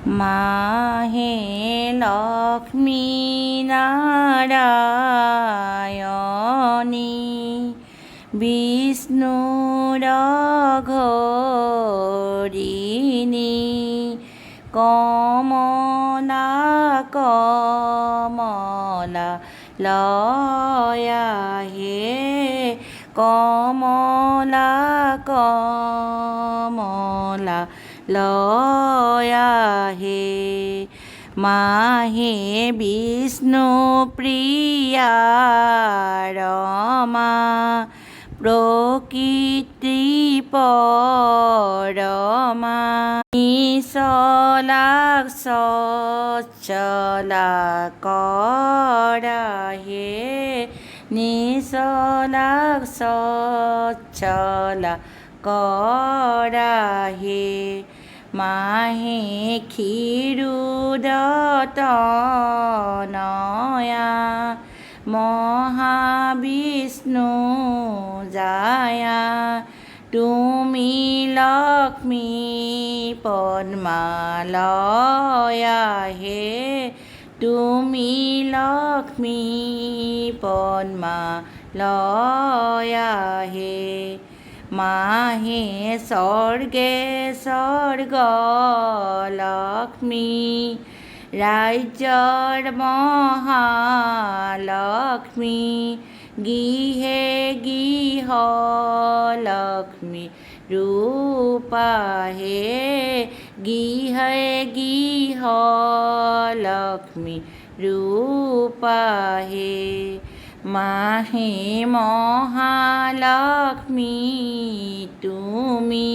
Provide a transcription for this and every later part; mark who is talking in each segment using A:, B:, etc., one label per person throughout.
A: মাহে লক্ষ্মী নারায়ণী বিষ্ণুর ঘরিণী কমলা কমলা লয়া হে কমলা কমলা লয়া হে মাহে বিষ্ণু প্রিয়া রমা প্রকৃতি পরমা নিচলাক সচলা করা হে নিচলাক সচলা করা হে মাহে ক্ষীরুদতনয়া মহাবিষ্ণু জায়া তুমি লক্ষ্মী পদ্মালয়া হে তুমি লক্ষ্মী পদ্মালয়া হে মাহে স্বর্গে স্বর্গ লক্ষ্মী রাজ্যর মহালক্ষ্মী গৃহে গৃহ লক্ষ্মী রূপা হে গৃহে গৃহ লক্ষ্মী রূপা হে মাহে মহালক্ষ্মী তুমি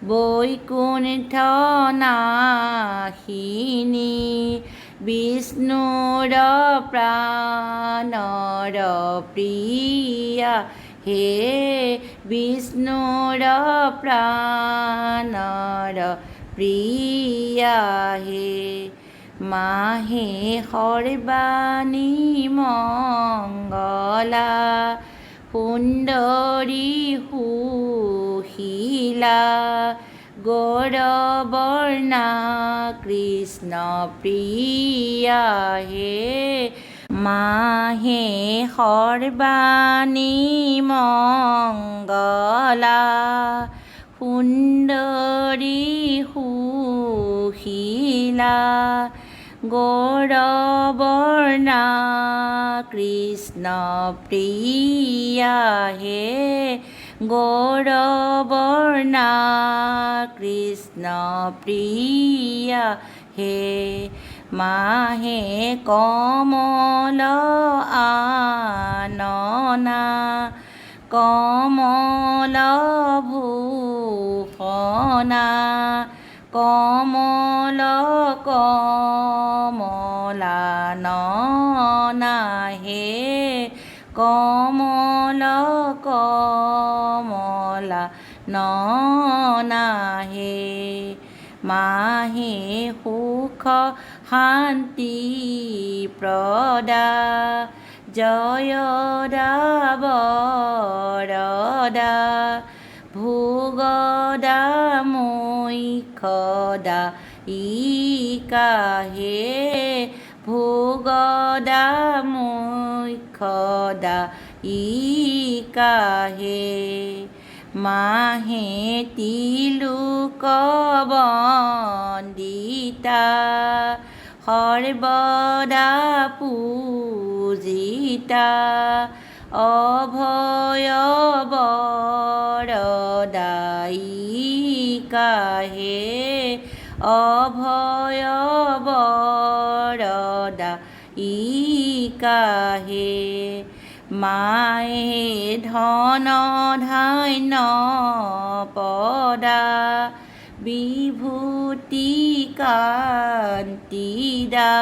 A: বৈকুণ্ঠ নাহিনী বিষ্ণুর প্রাণর প্রিয়া হে বিষ্ণুর প্রাণর প্রিয়া হে মাহে সর্বাণী মঙ্গলা সুন্দরী সুশীলা গৌৰবৰ্ণা কৃষ্ণ প্ৰিয়া হে মাহে সৰ্বাণী মঙ্গলা সুন্দরী সুশীলা গৌৰবৰ্ণা কৃষ্ণ প্ৰিয়া হে গৌৰবৰ্ণা কৃষ্ণ প্ৰিয়া হে মাহে কমল আননা কমল ভূষণা কমল কমলা নয়না হে কমল কমলা নয়না হে মাহে সুখ শান্তি প্ৰদা জয়দা বৰদা ভোগদা মোক্ষদা ইকা হে ভোগদা মোক্ষদা ইকা হে মাহে তিলোক বন্দিতা সৰ্বদা পূজিতা অভয় বৰদায়িকা হে অভয় বৰদায়িকা হে মায়ে ধন ধান্য পদা বিভূতি কান্তিদা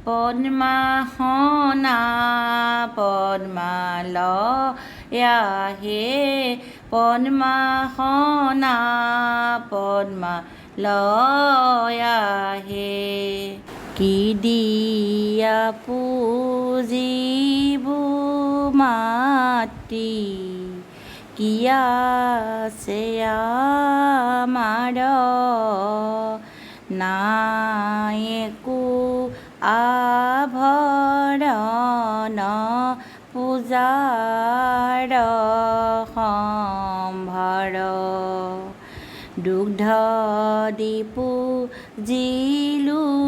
A: পদ্মাসনা পদ্মালয়া হে পদ্মাসনা পদ্মালয়া হে কি দিয়া পুজিবু মাতি কিয়া সে আমার নাই একো আভৰণ পূজাৰ সম্ভাৰ দুগ্ধ দীপু জিলোহেঁতে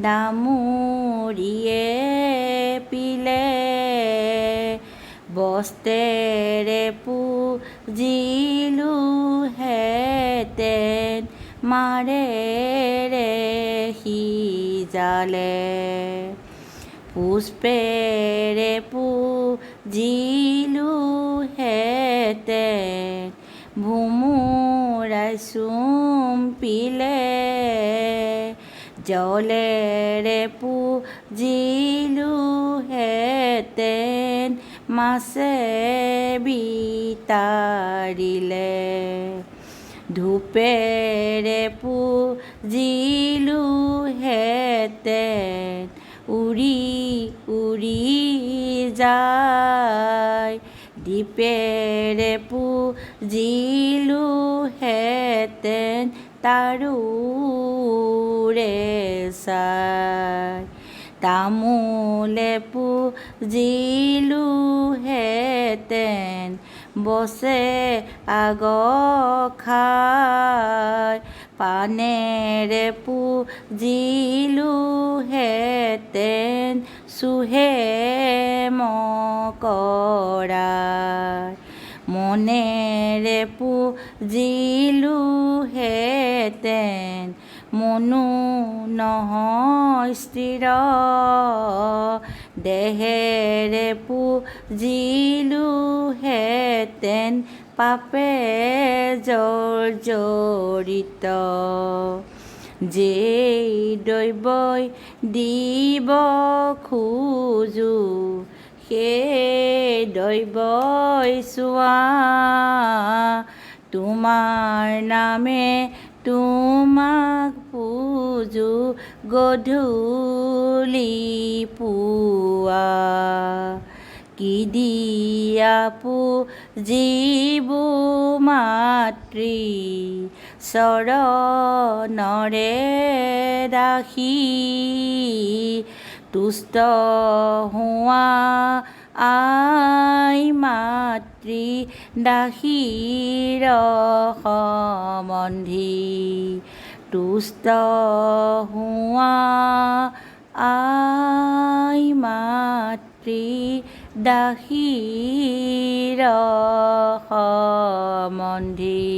A: দামুৰিয়ে পিলে বস্ত্ৰেৰে পুজিলোহেঁতেন মাৰেৰে সিজালে পুষ্পেৰে পুজিলোহেঁতেন ভোমোৰাই চুম্পিলে জলেৰে পুজিলোহেঁতেন মাছে বিতাৰিলে ধূপেৰে পুজিলোহেঁতেন উৰি উৰি যায় দীপেৰে পুজিলোহেঁতেন তাৰোৰে চাই তামোলে পুজিলোহেঁতেন বছে আগখাই পানেৰে পুজিলোহেঁতেন চুহে মকৰাই মনেৰে পুজিলোহেঁতেন মনো নহয় স্থিৰ দেহেৰে পুজিলোহেঁতেন পাপে জৰ্জৰিত যেই দৈৱই দিব খোজো সেই দৈৱই চোৱা তোমাৰ নামে তোমাক পূজো গধূলি পুৱা কি দিয়া পুজিবো মাতৃ চৰণৰে ৰাখি তুষ্ট হোৱা আই মাতৃ দাসীৰ সম্বন্ধী তুষ্ট হোৱা আই মাতৃ দাসীৰ সম্বন্ধী